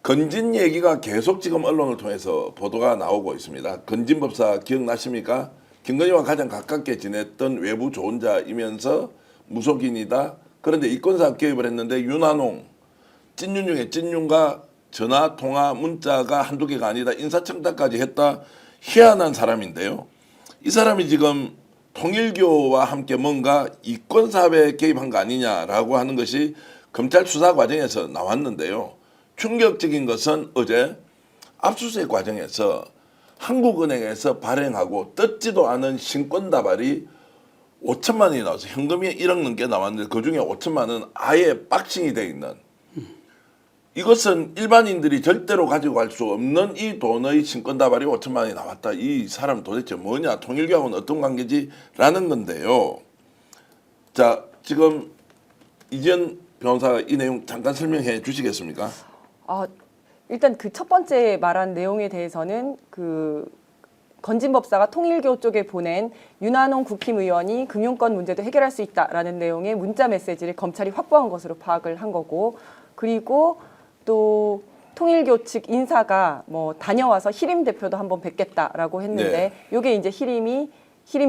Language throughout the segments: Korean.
건진 얘기가 계속 지금 언론을 통해서 보도가 나오고 있습니다. 건진 법사 기억나십니까? 김건희와 가장 가깝게 지냈던 외부 조언자이면서 무속인이다. 그런데 이권사 개입을 했는데 윤한홍, 찐윤 중에 찐윤과 전화, 통화, 문자가 한두 개가 아니다. 인사청탁까지 했다. 희한한 사람인데요. 이 사람이 지금 통일교와 함께 뭔가 이권 사업에 개입한 거 아니냐라고 하는 것이 검찰 수사 과정에서 나왔는데요. 충격적인 것은 어제 압수수색 과정에서 한국은행에서 발행하고 뜯지도 않은 신권다발이 5천만 원이 나와서 현금이 1억 넘게 나왔는데 그중에 5천만 원은 아예 박싱이 돼 있는, 이것은 일반인들이 절대로 가지고 갈 수 없는 이 돈의 신권다발이 5천만 원이 나왔다. 이 사람 도대체 뭐냐, 통일교하고는 어떤 관계지라는 건데요. 자, 지금 이지연 변호사가 이 내용 잠깐 설명해 주시겠습니까? 일단 그 첫 번째 말한 내용에 대해서는 그 건진법사가 통일교 쪽에 보낸 윤한홍 국힘의원이 금융권 문제도 해결할 수 있다라는 내용의 문자 메시지를 검찰이 확보한 것으로 파악을 한 거고, 그리고 또 통일교 측 인사가 뭐 다녀와서 희림 대표도 한번 뵙겠다라고 했는데 이게 이제 희림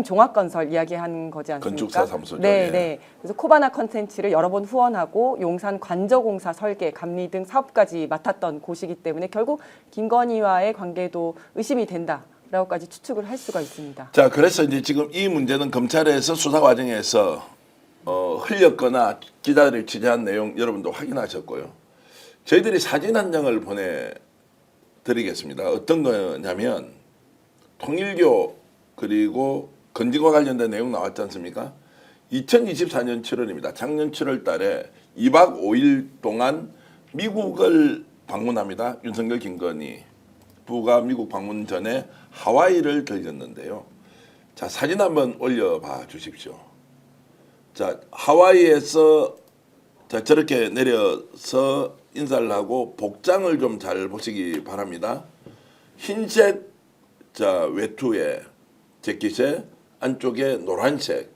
종합건설 이야기한 거지 않습니까? 건축사 사무소죠. 네, 예. 네. 그래서 코바나 컨텐츠를 여러 번 후원하고 용산 관저공사 설계, 감리 등 사업까지 맡았던 곳이기 때문에 결국 김건희와의 관계도 의심이 된다라고까지 추측을 할 수가 있습니다. 자, 그래서 이제 지금 이 문제는 검찰에서 수사 과정에서 흘렸거나 기자들이 취재한 내용 여러분도 확인하셨고요. 저희들이 사진 한 장을 보내드리겠습니다. 어떤 거냐면 통일교 그리고 건진과 관련된 내용 나왔지 않습니까? 2024년 7월입니다. 작년 7월 달에 2박 5일 동안 미국을 방문합니다. 윤석열, 김건희 부가 미국 방문 전에 하와이를 들렸는데요. 자, 사진 한번 올려봐 주십시오. 자, 하와이에서 자, 저렇게 내려서 인사를 하고 복장을 좀 잘 보시기 바랍니다. 흰색 자 외투에 재킷에 안쪽에 노란색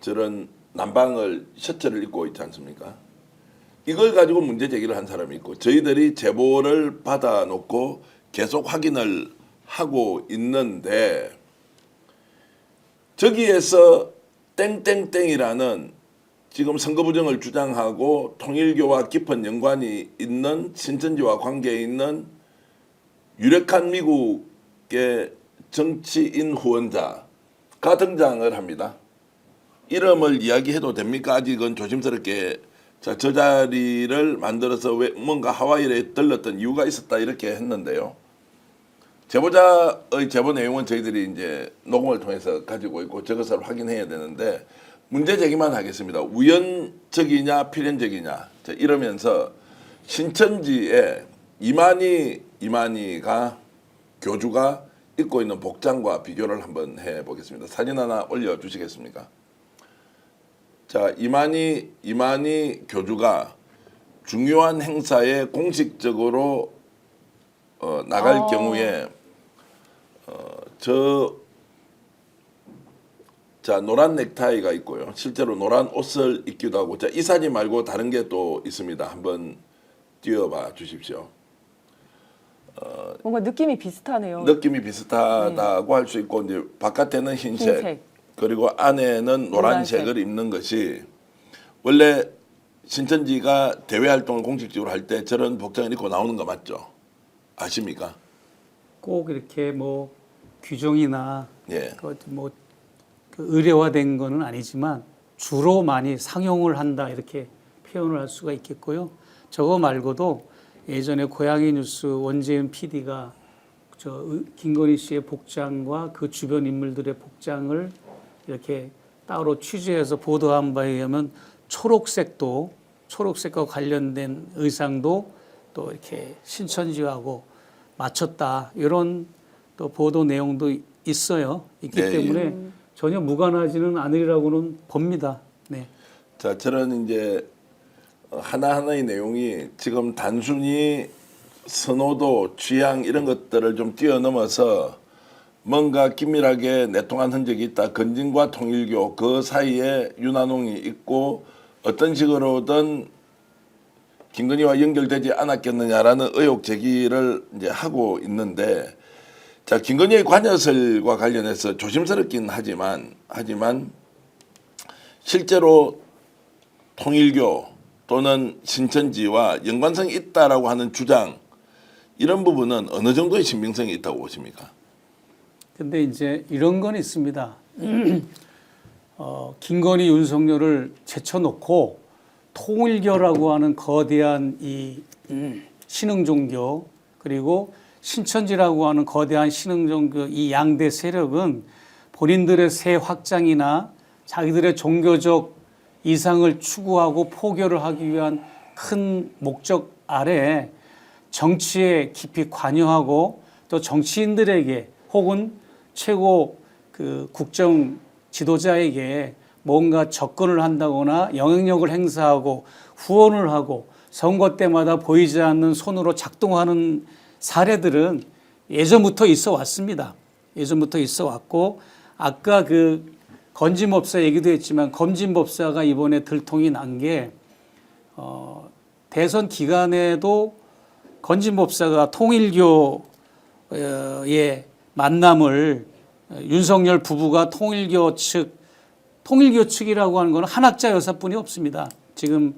저런 남방을 셔츠를 입고 있지 않습니까? 이걸 가지고 문제 제기를 한 사람이 있고 저희들이 제보를 받아놓고 계속 확인을 하고 있는데 저기에서 땡땡땡이라는 지금 선거 부정을 주장하고 통일교와 깊은 연관이 있는 신천지와 관계에 있는 유력한 미국의 정치인 후원자가 등장을 합니다. 이름을 이야기해도 됩니까? 아직은 조심스럽게 자, 저 자리를 만들어서 왜 뭔가 하와이에 들렀던 이유가 있었다 이렇게 했는데요. 제보자의 제보 내용은 저희들이 이제 녹음을 통해서 가지고 있고 저것을 확인해야 되는데 문제 제기만 하겠습니다. 우연적이냐 필연적이냐 자, 이러면서 신천지에 이만희가 교주가 입고 있는 복장과 비교를 한번 해보겠습니다. 사진 하나 올려주시겠습니까? 자, 이만희 교주가 중요한 행사에 공식적으로 나갈 경우에 자, 노란 넥타이가 있고요. 실제로 노란 옷을 입기도 하고. 자, 이 사진 말고 다른 게 또 있습니다. 한번 띄워봐 주십시오. 뭔가 느낌이 비슷하네요. 느낌이 비슷하다고 할 수 있고 이제 바깥에는 흰색. 그리고 안에는 노란색을 입는 것이 원래 신천지가 대외 활동을 공식적으로 할 때 저런 복장을 입고 나오는 거 맞죠? 아십니까? 꼭 이렇게 뭐 규정이나 예. 뭐 의례화된 거는 아니지만 주로 많이 상용을 한다 이렇게 표현을 할 수가 있겠고요. 저거 말고도 예전에 고양이 뉴스 원재윤 PD가 김건희 씨의 복장과 그 주변 인물들의 복장을 이렇게 따로 취재해서 보도한 바에 의하면 초록색과 관련된 의상도 또 이렇게 신천지하고 맞췄다 이런 또 보도 내용도 있기 때문에 전혀 무관하지는 않으리라고는 봅니다. 네. 자, 저는 이제 하나하나의 내용이 지금 단순히 선호도, 취향 이런 것들을 좀 뛰어넘어서 뭔가 긴밀하게 내통한 흔적이 있다. 건진과 통일교 그 사이에 윤한홍이 있고 어떤 식으로든 김건희와 연결되지 않았겠느냐라는 의혹 제기를 이제 하고 있는데, 자, 김건희의 관여설과 관련해서 조심스럽긴 하지만 실제로 통일교 또는 신천지와 연관성이 있다라고 하는 주장, 이런 부분은 어느 정도의 신빙성이 있다고 보십니까? 근데 이제 이런 건 있습니다. 김건희, 윤석열을 제쳐놓고 통일교라고 하는 거대한 이 신흥 종교, 그리고 신천지라고 하는 거대한 신흥 종교, 이 양대 세력은 본인들의 세 확장이나 자기들의 종교적 이상을 추구하고 포교를 하기 위한 큰 목적 아래 정치에 깊이 관여하고, 또 정치인들에게 혹은 최고 그 국정 지도자에게 뭔가 접근을 한다거나 영향력을 행사하고 후원을 하고 선거 때마다 보이지 않는 손으로 작동하는 사례들은 예전부터 있어 왔습니다. 예전부터 있어 왔고, 아까 그 건진법사 얘기도 했지만 건진법사가 이번에 들통이 난 게 대선 기간에도 건진법사가 통일교의 만남을, 윤석열 부부가 통일교 측이라고 하는 건 한학자 여사뿐이 없습니다. 지금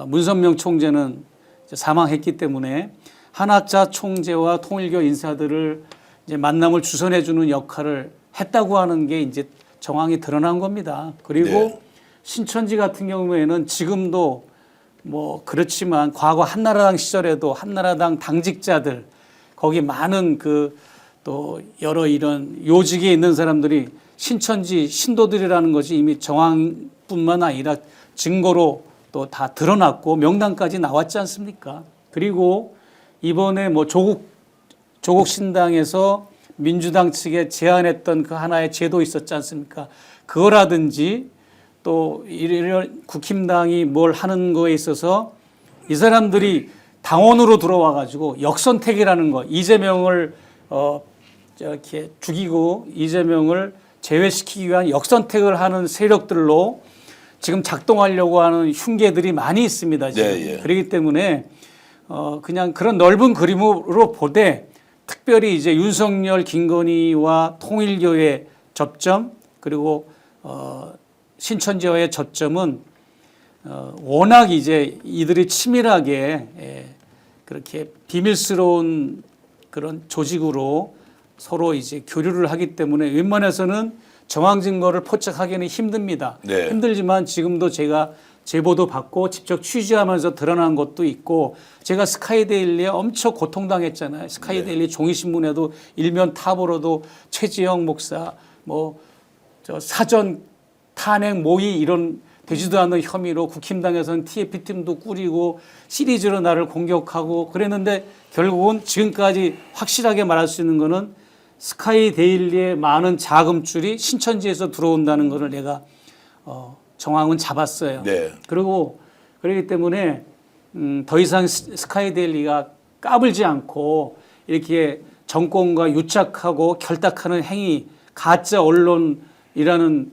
문선명 총재는 사망했기 때문에 한학자 총재와 통일교 인사들을 이제 만남을 주선해주는 역할을 했다고 하는 게 이제 정황이 드러난 겁니다. 그리고 네. 신천지 같은 경우에는 지금도 뭐 그렇지만 과거 한나라당 시절에도 한나라당 당직자들, 거기 많은 그 또 여러 이런 요직에 있는 사람들이 신천지 신도들이라는 것이 이미 정황뿐만 아니라 증거로 또 다 드러났고 명단까지 나왔지 않습니까? 그리고 이번에 뭐 조국 신당에서 민주당 측에 제안했던 그 하나의 제도 있었지 않습니까? 그거라든지 또 이런 국힘당이 뭘 하는 거에 있어서 이 사람들이 당원으로 들어와 가지고 역선택이라는 거, 이재명을 이렇게 죽이고 이재명을 제외시키기 위한 역선택을 하는 세력들로 지금 작동하려고 하는 흉계들이 많이 있습니다. 지금. 예, 예. 그렇기 때문에 그냥 그런 넓은 그림으로 보되, 특별히 이제 윤석열, 김건희와 통일교의 접점, 그리고 신천지와의 접점은 워낙 이제 이들이 치밀하게 그렇게 비밀스러운 그런 조직으로 서로 이제 교류를 하기 때문에 웬만해서는 정황 증거를 포착하기는 힘듭니다. 네. 힘들지만 지금도 제가 제보도 받고 직접 취재하면서 드러난 것도 있고, 제가 스카이데일리에 엄청 고통당했잖아요. 스카이데일리 종이신문에도 일면 탑으로도 최지영 목사 저 사전 탄핵 모의 이런 되지도 않는 혐의로 국힘당에서는 TF팀도 꾸리고 시리즈로 나를 공격하고 그랬는데, 결국은 지금까지 확실하게 말할 수 있는 거는 스카이데일리의 많은 자금줄이 신천지에서 들어온다는 것을 내가 정황은 잡았어요. 네. 그렇기 때문에 더 이상 스카이데일리가 까불지 않고 이렇게 정권과 유착하고 결탁하는 행위, 가짜 언론이라는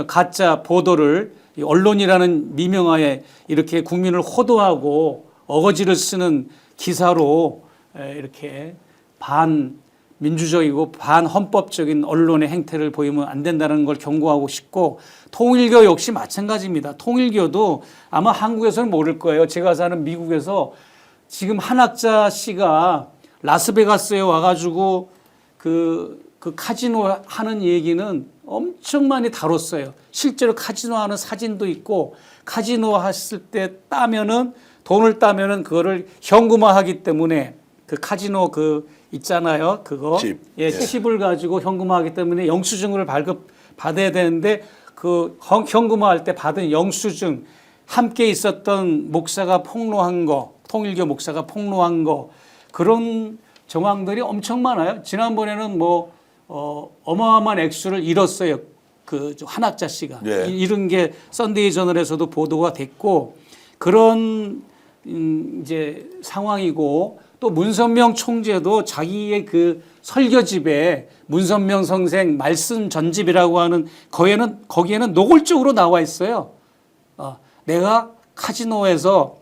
가짜 보도를 언론이라는 미명하에 이렇게 국민을 호도하고 어거지를 쓰는 기사로 이렇게 반민주적이고 반헌법적인 언론의 행태를 보이면 안 된다는 걸 경고하고 싶고, 통일교 역시 마찬가지입니다. 통일교도 아마 한국에서는 모를 거예요. 제가 사는 미국에서 지금 한학자 씨가 라스베가스에 와가지고 그 카지노 하는 얘기는 엄청 많이 다뤘어요. 실제로 카지노 하는 사진도 있고, 카지노 했을 때 돈을 따면은 그거를 현금화하기 때문에 그 카지노 있잖아요. 그거. 칩. 칩을 가지고 현금화하기 때문에 영수증을 받아야 되는데, 그 현금화할 때 받은 영수증, 함께 있었던 목사가 폭로한 거, 통일교 목사가 폭로한 거, 그런 정황들이 엄청 많아요. 지난번에는 어마어마한 액수를 잃었어요. 그 한학자 씨가. 네. 이런 게 썬데이 저널에서도 보도가 됐고, 그런 이제 상황이고, 또 문선명 총재도 자기의 그 설교집에 문선명 선생 말씀 전집이라고 하는 거기에는 노골적으로 나와 있어요. 내가 카지노에서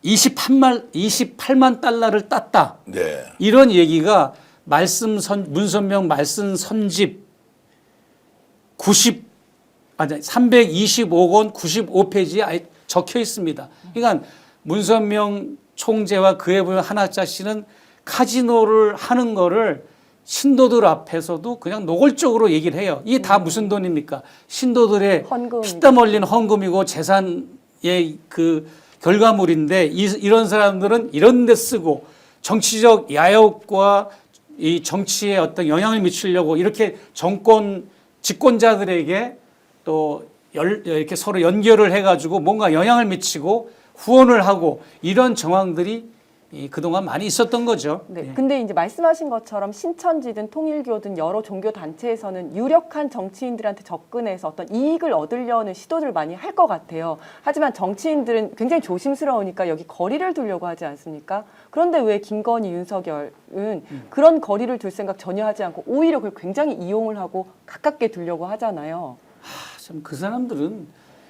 28만 달러를 땄다. 네. 이런 얘기가 문선명 말씀 선집 325권 95페이지에 적혀 있습니다. 그러니까 문선명 총재와 그의 부인 한학자 씨는 카지노를 하는 거를 신도들 앞에서도 그냥 노골적으로 얘기를 해요. 이게 다 무슨 돈입니까? 신도들의 피땀 흘린 헌금이고 재산의 그 결과물인데 이런 사람들은 이런 데 쓰고 정치적 야욕과 이 정치에 어떤 영향을 미치려고 이렇게 정권 집권자들에게 또 이렇게 서로 연결을 해가지고 뭔가 영향을 미치고 후원을 하고 이런 정황들이 그동안 많이 있었던 거죠. 네. 예. 근데 이제 말씀하신 것처럼 신천지든 통일교든 여러 종교 단체에서는 유력한 정치인들한테 접근해서 어떤 이익을 얻으려는 시도를 많이 할 것 같아요. 하지만 정치인들은 굉장히 조심스러우니까 여기 거리를 두려고 하지 않습니까? 그런데 왜 김건희, 윤석열은 그런 거리를 둘 생각 전혀 하지 않고 오히려 그걸 굉장히 이용을 하고 가깝게 두려고 하잖아요. 참 그 사람들은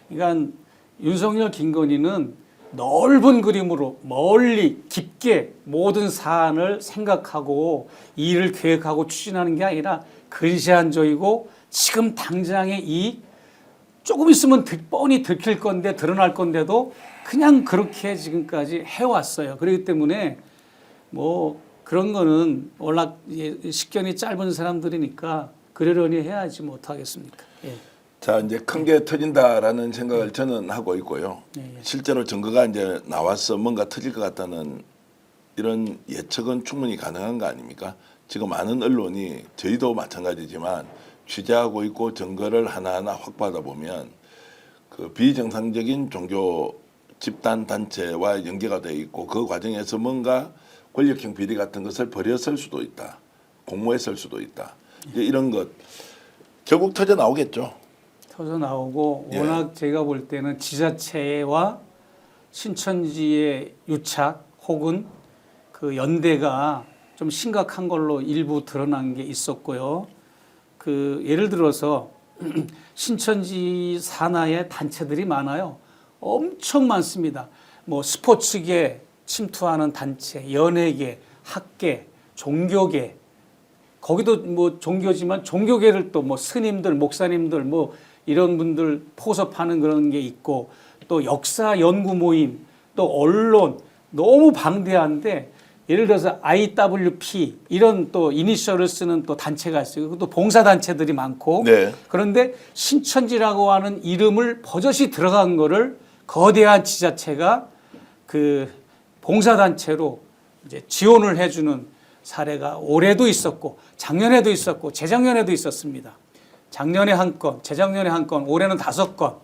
그러니까 윤석열, 김건희는 넓은 그림으로 멀리 깊게 모든 사안을 생각하고 일을 계획하고 추진하는 게 아니라 근시안적이고 지금 당장의 이익 조금 있으면 뻔히 들킬 건데 드러날 건데도 그냥 그렇게 지금까지 해왔어요. 그렇기 때문에 뭐 그런 거는 워낙 식견이 짧은 사람들이니까 그러려니 해야지 못하겠습니까? 예. 자, 이제 큰 게 터진다라는 생각을 저는 하고 있고요. 실제로 증거가 이제 나와서 뭔가 터질 것 같다는 이런 예측은 충분히 가능한 거 아닙니까? 지금 많은 언론이 저희도 마찬가지지만 취재하고 있고 증거를 하나하나 확보하다 보면 그 비정상적인 종교 집단 단체와 연계가 돼 있고 그 과정에서 뭔가 권력형 비리 같은 것을 벌였을 수도 있다. 공모했을 수도 있다. 이제 이런 것 결국 터져 나오겠죠. 터져 나오고 예. 워낙 제가 볼 때는 지자체와 신천지의 유착 혹은 그 연대가 좀 심각한 걸로 일부 드러난 게 있었고요. 그 예를 들어서 신천지 산하에 단체들이 많아요. 엄청 많습니다. 뭐 스포츠계 침투하는 단체, 연예계, 학계, 종교계 거기도 뭐 종교지만 종교계를 또 뭐 스님들, 목사님들 뭐 이런 분들 포섭하는 그런 게 있고 또 역사 연구 모임 또 언론 너무 방대한데 예를 들어서 IWP 이런 또 이니셜을 쓰는 또 단체가 있어요. 또 봉사 단체들이 많고 네. 그런데 신천지라고 하는 이름을 버젓이 들어간 거를 거대한 지자체가 그 봉사 단체로 이제 지원을 해주는 사례가 올해도 있었고 작년에도 있었고 재작년에도 있었습니다. 작년에 한 건, 재작년에 한 건, 올해는 5건.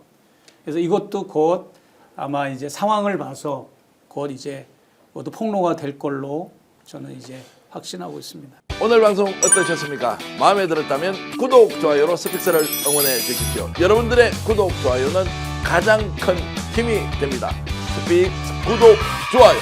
그래서 이것도 곧 아마 이제 상황을 봐서 곧 이제 모두 폭로가 될 걸로 저는 이제 확신하고 있습니다. 오늘 방송 어떠셨습니까? 마음에 들었다면 구독, 좋아요로 스픽스를 응원해 주십시오. 여러분들의 구독, 좋아요는 가장 큰 힘이 됩니다. 스픽스 구독, 좋아요.